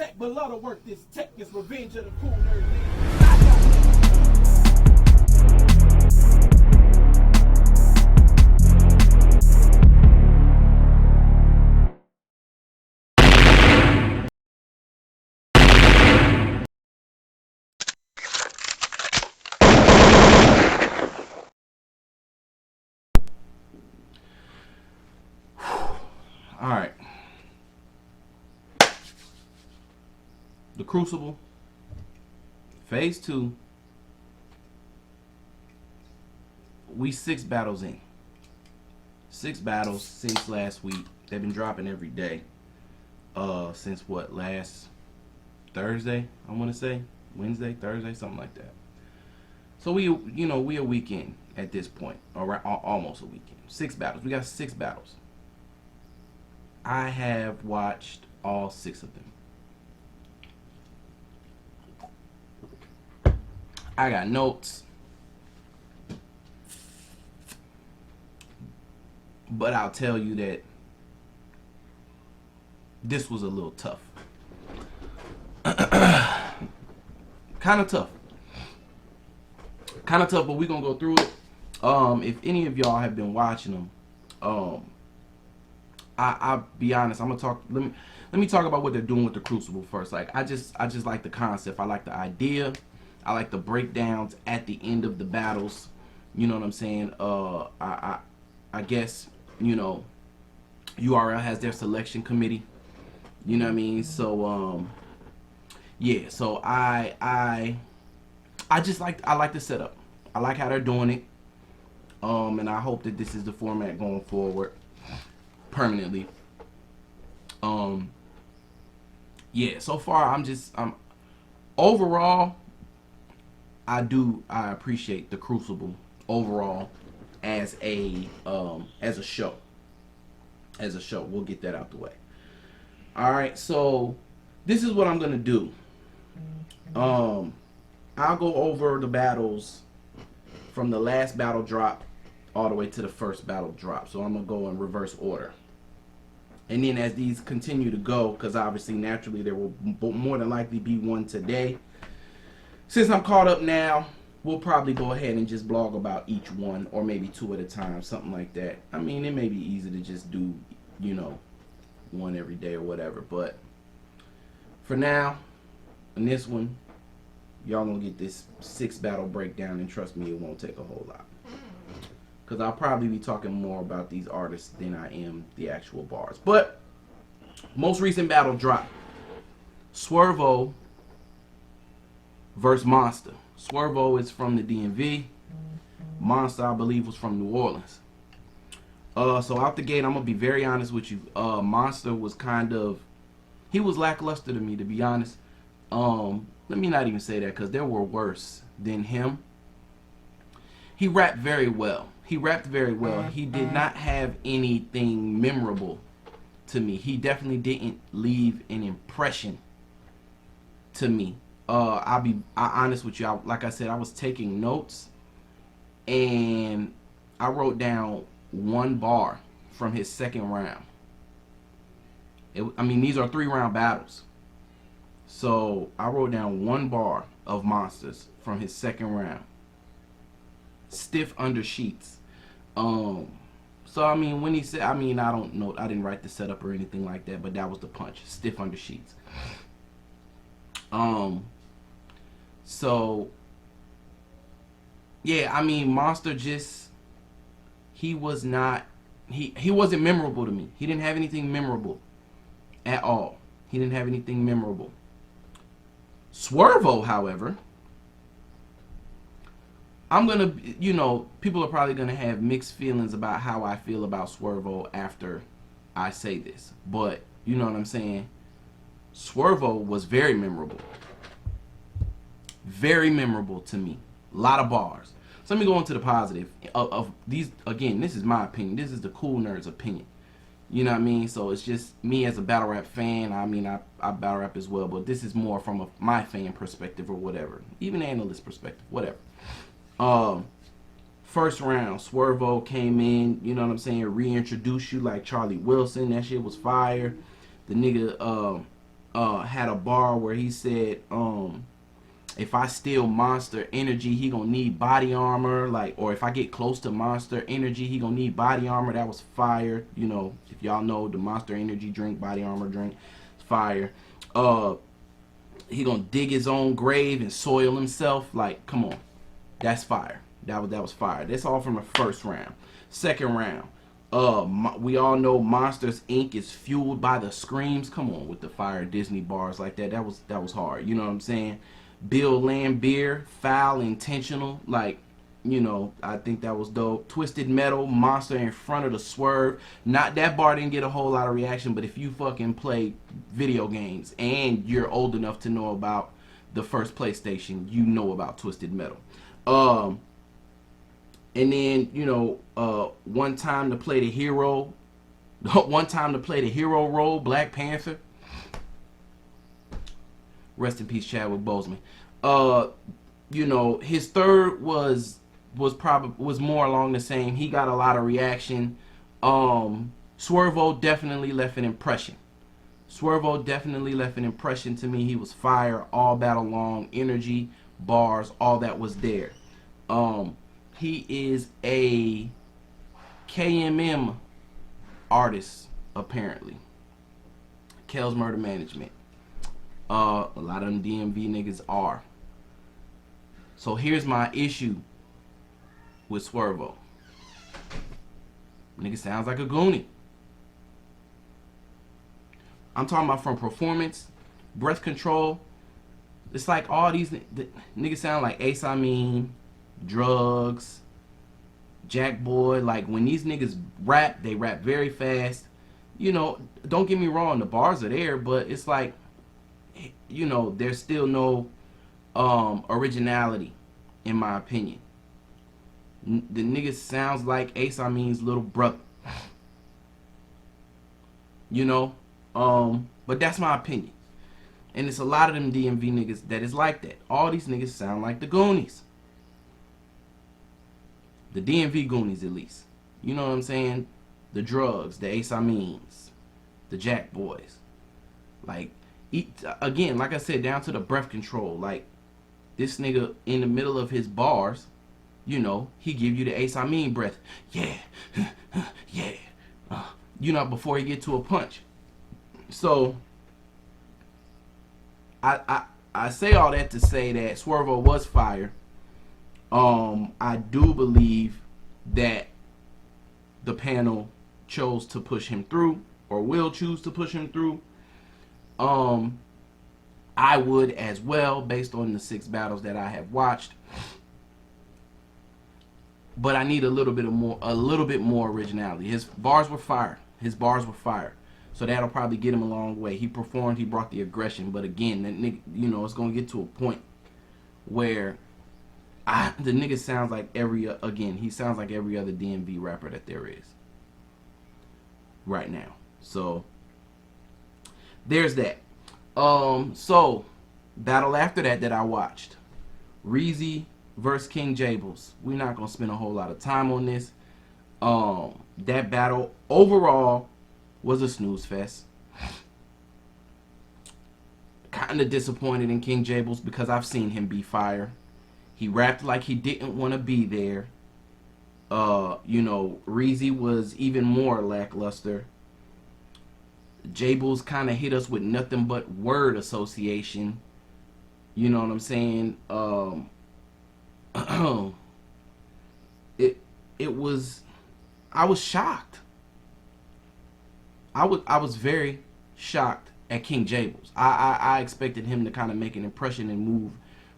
tech, but love to work this tech. It's revenge of the Kool Nerd nigga. All right. The Crucible, Phase 2. We 6 battles in. 6 battles since last week. They've been dropping every day. Since what, last Thursday? I want to say Wednesday, Thursday, something like that. So we a weekend at this point, or almost a weekend. 6 battles. We got 6 battles. I have watched all 6 of them. I got notes, but I'll tell you that this was a little tough. Kind of tough, but we're gonna go through it. If any of y'all have been watching them, I'll be honest. I'm gonna talk. Let me talk about what they're doing with the Crucible first. Like I just like the concept. I like the idea. I like the breakdowns at the end of the battles. You know what I'm saying? I guess URL has their selection committee. You know what I mean? So yeah. So I like the setup. I like how they're doing it. And I hope that this is the format going forward permanently. Yeah. So far, I'm overall. I appreciate the Crucible overall as a show. We'll get that out the way. All right, so this is what I'm gonna do. I'll go over the battles from the last battle drop all the way to the first battle drop. So I'm gonna go in reverse order. And then as these continue to go, because obviously naturally there will more than likely be one today. Since I'm caught up now, we'll probably go ahead and just blog about each one, or maybe 2 at a time, something like that. I mean, it may be easy to just do, one every day or whatever. But for now, in this one, y'all gonna get this 6 battle breakdown, and trust me, it won't take a whole lot. Because I'll probably be talking more about these artists than I am the actual bars. But most recent battle drop: Swervo versus Monster. Swervo is from the DMV. Monster, I believe, was from New Orleans. So out the gate, I'm gonna be very honest with you. Monster was he was lackluster to me, to be honest. Let me not even say that, because there were worse than him. He rapped very well. He did not have anything memorable to me. He definitely didn't leave an impression to me. I'll be honest with you. Like I said, I was taking notes, and I wrote down 1 bar from his second round. These are 3-round battles. So I wrote down 1 bar of Monsters from his second round. Stiff under sheets. So when he said, I don't know, I didn't write the setup or anything like that, but that was the punch. Stiff under sheets. So yeah, Monster he wasn't memorable to me. He didn't have anything memorable at all. Swervo, however, I'm gonna, people are probably gonna have mixed feelings about how I feel about Swervo after I say this, but you know what I'm saying. Swervo was very memorable to me. A lot of bars. So let me go into the positive of these. Again, this is my opinion. This is the Kool Nerd's opinion. You know what I mean? So it's just me as a battle rap fan. I battle rap as well, but this is more from my fan perspective or whatever. Even analyst perspective, whatever. First round, Swervo came in, you know what I'm saying, reintroduced you like Charlie Wilson. That shit was fire. The nigga had a bar where he said, if I steal Monster Energy, he gonna need body armor. Like, or if I get close to Monster Energy, he gonna need body armor. That was fire. You know, if y'all know the Monster Energy drink, body armor drink, fire. He gonna dig his own grave and soil himself. Like, come on, that's fire. That was fire. That's all from the first round. Second round, we all know Monsters Inc. is fueled by the screams. Come on with the fire Disney bars like that. That was hard. You know what I'm saying? Bill Lambier, foul, intentional. Like, you know, I think that was dope. Twisted Metal, Monster in front of the swerve. Not that bar didn't get a whole lot of reaction, but if you fucking play video games and you're old enough to know about the first PlayStation, you know about Twisted Metal. And then, you know, one time to play the hero, role, Black Panther. Rest in peace, Chadwick Boseman. You know, his third was more along the same. He got a lot of reaction. Swervo definitely left an impression. To me. He was fire all battle long, energy, bars, all that was there. He is a KMM artist, apparently. Kel's Murder Management. A lot of them DMV niggas are. So here's my issue with Swervo. Nigga sounds like a Goonie. I'm talking about from performance, breath control. It's like all these niggas sound like Ace Amin, Drugs, Jack Boy. Like when these niggas rap, they rap very fast. You know, don't get me wrong, the bars are there, but it's like, you know, there's still no originality, in my opinion. The nigga sounds like Ace Amin's little brother. You know, but that's my opinion. And it's a lot of them DMV niggas that is like that. All these niggas sound like the Goonies. The DMV Goonies, at least. You know what I'm saying? The Drugs, the Ace Amins, the Jack Boys. Like, again, like I said, down to the breath control. Like, this nigga in the middle of his bars, you know, he give you the Ace Amin breath. Yeah, yeah. You know, before he get to a punch. So, I say all that to say that Swervo was fire. I do believe that the panel chose to push him through, or will choose to push him through. I would as well, based on the 6 battles that I have watched. But I need a little bit more originality. His bars were fire. So that'll probably get him a long way. He performed, he brought the aggression, but again, that nigga, you know, it's gonna get to a point where the nigga sounds like he sounds like every other DMV rapper that there is right now. So there's that. So battle after that I watched, Reezy versus King Jables. We're not gonna spend a whole lot of time on this. That battle overall was a snooze fest. Kind of disappointed in King Jables because I've seen him be fire. He rapped like he didn't want to be there. You know, Reezy was even more lackluster. Jables kind of hit us with nothing but word association. You know what I'm saying? It was, I was shocked. I was very shocked at King Jables. I expected him to kind of make an impression and move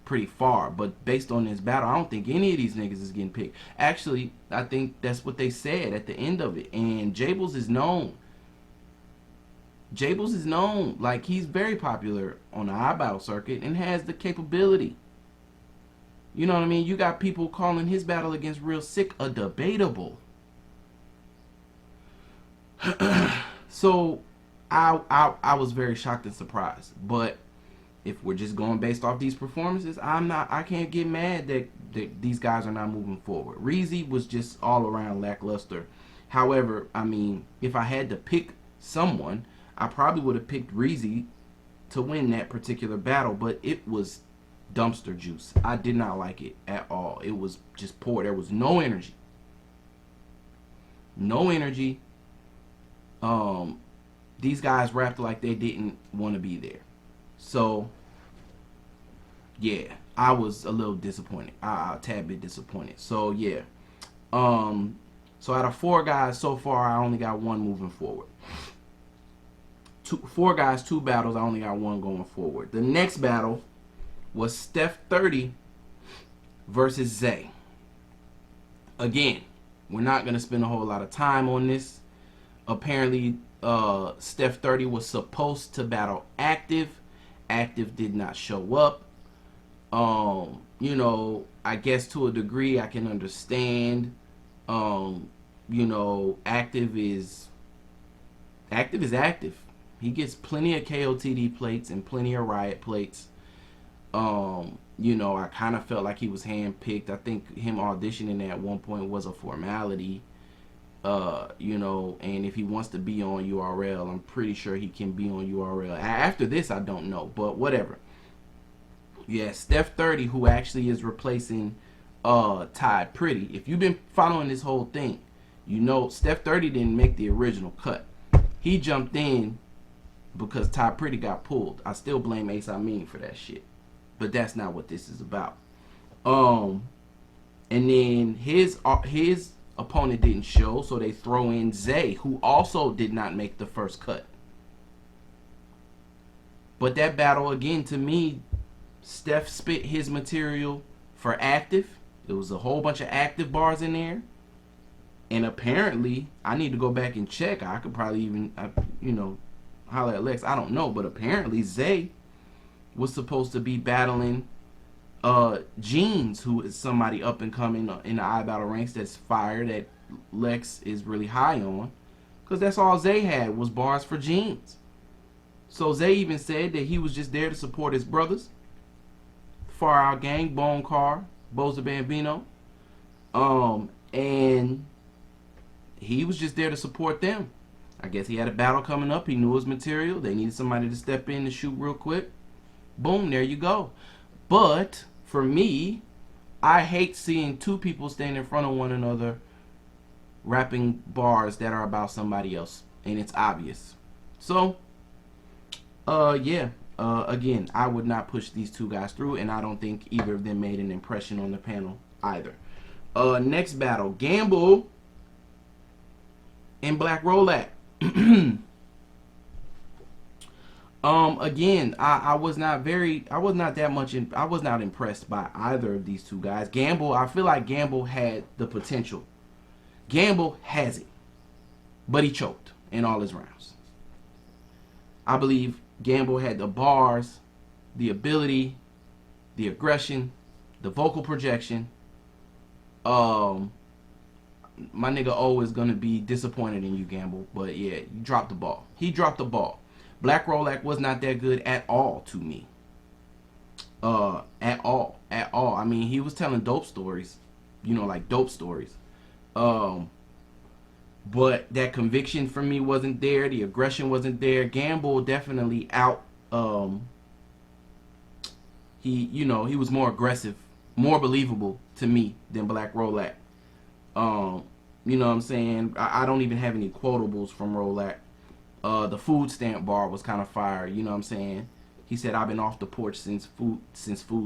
pretty far, but based on this battle, I don't think any of these niggas is getting picked. Actually, I think that's what they said at the end of it. And Jables is known. Like, he's very popular on the iBattle circuit and has the capability. You know what I mean? You got people calling his battle against Real Sick a debatable. So I was very shocked and surprised. But if we're just going based off these performances, I can't get mad that these guys are not moving forward. Reezy was just all around lackluster. However, I mean, if I had to pick someone, I probably would have picked Reezy to win that particular battle, but it was dumpster juice. I did not like it at all. It was just poor. There was no energy. No energy. These guys rapped like they didn't want to be there. So, yeah, I was a little disappointed. A tad bit disappointed. So, yeah. So out of 4 guys so far, I only got 1 moving forward. 4 guys, 2 battles. I only got 1 going forward. The next battle was Steph 30 versus Zay. Again, we're not going to spend a whole lot of time on this. Apparently, Steph 30 was supposed to battle Active. Active did not show up. You know, I guess to a degree I can understand. You know, Active is active. He gets plenty of KOTD plates and plenty of Riot plates. You know, I kind of felt like he was handpicked. I think him auditioning at one point was a formality. You know, and if he wants to be on URL, I'm pretty sure he can be on URL. After this, I don't know, but whatever. Yeah, Steph 30, who actually is replacing Ty Pretty. If you've been following this whole thing, you know Steph 30 didn't make the original cut. He jumped in because Ty Pretty got pulled. I still blame Ace Amin for that shit. But that's not what this is about. And then his opponent didn't show, so they throw in Zay, who also did not make the first cut. But that battle, again, to me, Steph spit his material for Active. There was a whole bunch of Active bars in there. And apparently, I need to go back and check. I could probably even, you know, holler at Lex. I don't know. But apparently, Zay was supposed to be battling Jeans, who is somebody up and coming in the iBattle ranks that's fire, that Lex is really high on. Because that's all Zay had was bars for Jeans. So Zay even said that he was just there to support his brothers. Far Out Gang, Bone Car, Boza Bambino. And he was just there to support them. I guess he had a battle coming up. He knew his material. They needed somebody to step in and shoot real quick. Boom, there you go. But for me, I hate seeing 2 people stand in front of one another rapping bars that are about somebody else, and it's obvious. So, yeah. Again, I would not push these 2 guys through, and I don't think either of them made an impression on the panel either. Next battle, Gamble and Black Rolak. Again, I was not impressed by either of these 2 guys. Gamble, I feel like Gamble had the potential. Gamble has it, but he choked in all his rounds. I believe Gamble had the bars, the ability, the aggression, the vocal projection. My nigga O is gonna be disappointed in you, Gamble, but yeah, you dropped the ball. He dropped the ball. Black Rolak was not that good at all to me. At all. I mean, he was telling dope stories, you know, like dope stories. But that conviction for me wasn't there. The aggression wasn't there. Gamble definitely he was more aggressive, more believable to me than Black Rolak. You know what I'm saying? I don't even have any quotables from Rolak. The food stamp bar was kind of fire. You know what I'm saying? He said, "I've been off the porch since food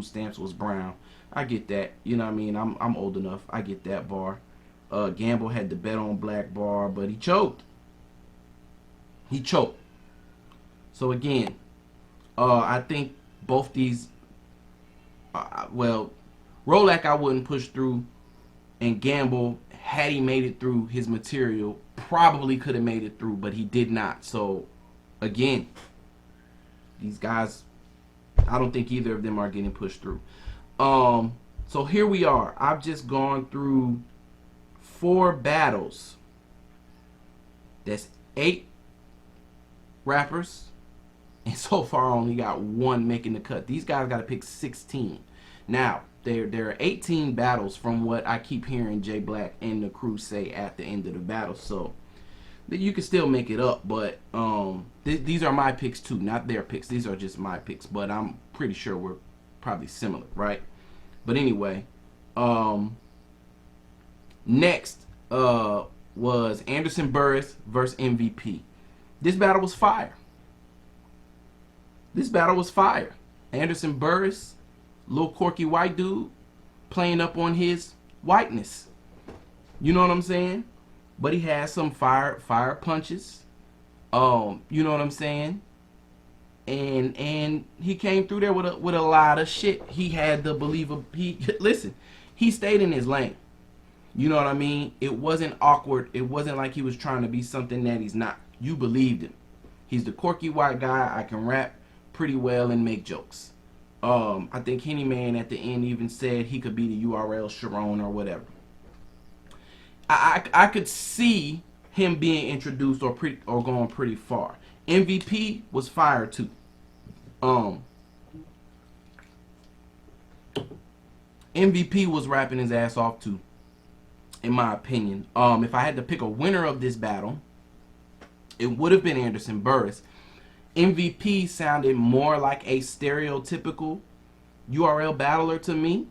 stamps was brown." I get that. You know what I mean? I'm old enough. I get that bar. Gamble had the bet on Black bar, but he choked. So again, I think both these, Rolak I wouldn't push through, and Gamble, had he made it through his material, probably could have made it through, but he did not. So again, these guys, I don't think either of them are getting pushed through. So here we are. I've just gone through 4 battles. That's 8 rappers, and so far I only got 1 making the cut. These guys got to pick 16. Now, there are 18 battles from what I keep hearing Jay Black and the crew say at the end of the battle. So You can still make it up, but these are my picks too, not their picks. These are just my picks, but I'm pretty sure we're probably similar, right? But anyway, next was Anderson Burris versus MVP. This battle was fire. This battle was fire. Anderson Burris, little quirky white dude, playing up on his whiteness. You know what I'm saying? But he has some fire punches. You know what I'm saying? And he came through there with a lot of shit. He had the believer. He stayed in his lane. You know what I mean? It wasn't awkward. It wasn't like he was trying to be something that he's not. You believed him. He's the quirky white guy. I can rap pretty well and make jokes. I think Henny Man at the end even said he could be the URL Sharon or whatever. I could see him being introduced or going pretty far. MVP was fire too. MVP was rapping his ass off too, in my opinion. If I had to pick a winner of this battle, it would have been Anderson Burris. MVP sounded more like a stereotypical URL battler to me.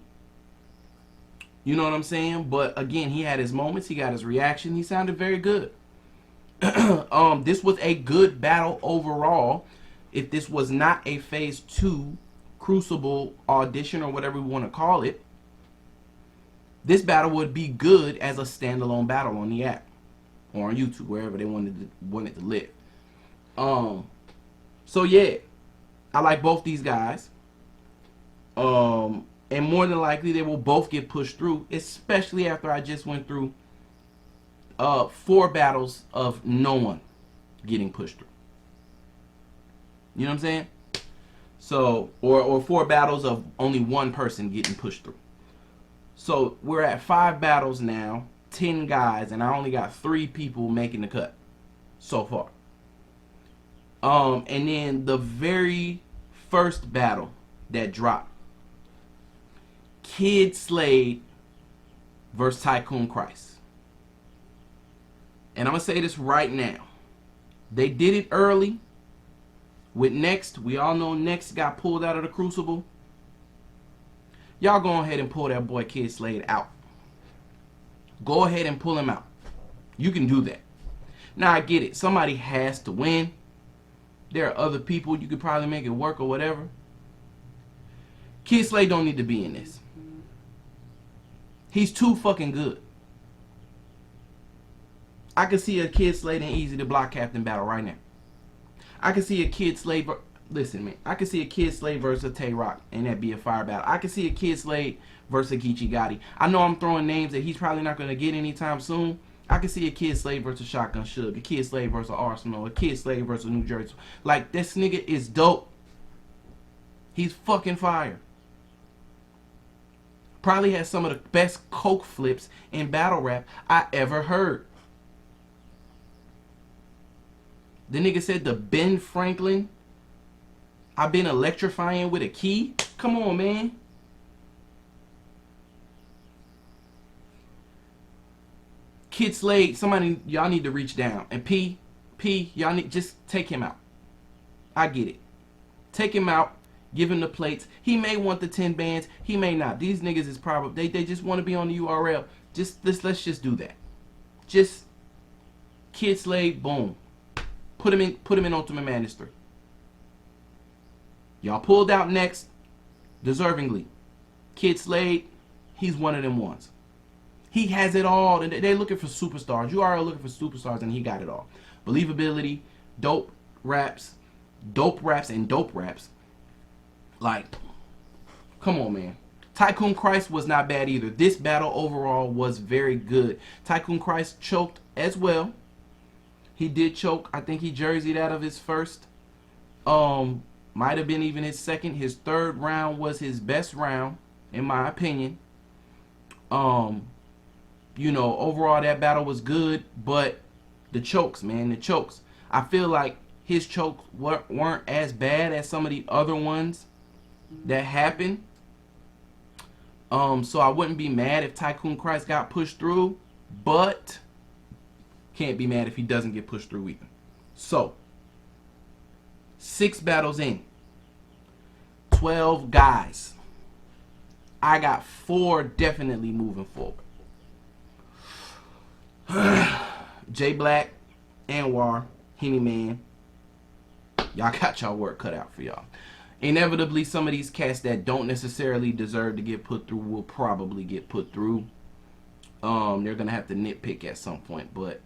You know what I'm saying? But again, he had his moments. He got his reaction. He sounded very good. This was a good battle overall. If this was not a phase 2 Crucible audition or whatever we want to call it, this battle would be good as a standalone battle on the app or on YouTube, wherever they wanted to live. So yeah, I like both these guys. And more than likely they will both get pushed through, especially after I just went through 4 battles of no one getting pushed through. You know what I'm saying? So, or 4 battles of only one person getting pushed through. So we're at 5 battles now, 10 guys, and I only got 3 people making the cut so far. And then the very first battle that dropped, Kid Slade versus Tycoon Christ. And I'm going to say this right now. They did it early with Next. We all know Next got pulled out of the Crucible. Y'all go ahead and pull that boy Kid Slade out. Go ahead and pull him out. You can do that. Now I get it. Somebody has to win. There are other people. You could probably make it work or whatever. Kid Slade don't need to be in this. He's too fucking good. I can see a Kid Slade and Easy the Block Captain battle right now. I can see a Kid Slade. Listen, man. I can see a Kid Slade versus a Tay Rock, and that'd be a fire battle. I can see a Kid Slade versus a Geechee Gotti. I know I'm throwing names that he's probably not going to get anytime soon. I can see a Kid Slade versus Shotgun Suge, a Kid Slade versus Arsenal, a Kid Slade versus New Jersey. Like, this nigga is dope. He's fucking fire. Probably has some of the best coke flips in battle rap I ever heard. The nigga said the Ben Franklin, I've been electrifying with a key. Come on, man. Kid Slade, somebody, y'all need to reach down. And P, y'all need, just take him out. I get it. Take him out. Give him the plates. He may want the 10 bands. He may not. These niggas is probably, they just want to be on the URL. Let's just do that. Just Kid Slade, boom. Put him in Ultimate Madness 3. Y'all pulled out Next, deservingly. Kid Slade, he's one of them ones. He has it all. And they're looking for superstars. You are looking for superstars, and he got it all. Believability, dope raps, and dope raps. Like, come on, man. Tycoon Christ was not bad either. This battle overall was very good. Tycoon Christ choked as well. He did choke. I think he jerseyed out of his first. Might have been even his second. His third round was his best round, in my opinion. You know, overall that battle was good, but the chokes, man, the chokes. I feel like his chokes weren't as bad as some of the other ones that happened. So I wouldn't be mad if Tycoon Christ got pushed through, but Can't be mad if he doesn't get pushed through either. So, 6 battles in. 12 guys. I got 4 definitely moving forward. J Black, Anwar, Henny Man. Y'all got y'all work cut out for y'all. Inevitably, some of these cats that don't necessarily deserve to get put through will probably get put through. They're going to have to nitpick at some point, but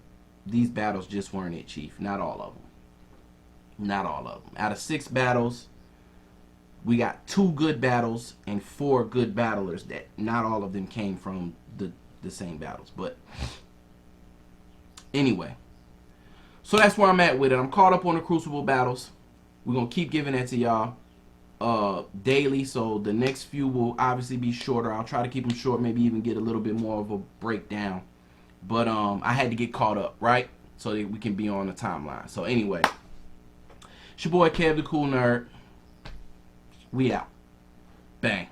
these battles just weren't it, Chief. Not all of them. Not all of them. Out of 6 battles, we got 2 good battles and 4 good battlers that not all of them came from the same battles. But anyway, so that's where I'm at with it. I'm caught up on the Crucible battles. We're going to keep giving that to y'all daily, so the next few will obviously be shorter. I'll try to keep them short, maybe even get a little bit more of a breakdown. But I had to get caught up, right? So that we can be on the timeline. So anyway, it's your boy Kev the Kool Nerd. We out. Bang.